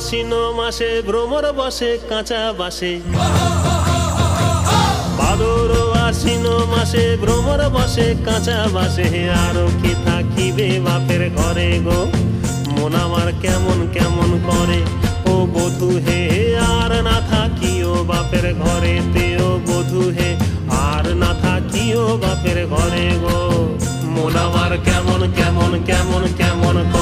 আশ্বিন মাসে ভ্রমর বসে কাঁচা বাসে, ভাদর আশ্বিন মাসে ভ্রমর বসে কাঁচা বাসে। আরো কি থাকিবে বাপের ঘরে গো, মন আমার কেমন কেমন করে ও বধূ হে। আর না থাকিও বাপের ঘরে তেও বধূ হে, আর না থাকিও বাপের ঘরে গো, মন আমার কেমন কেমন কেমন কেমন করে।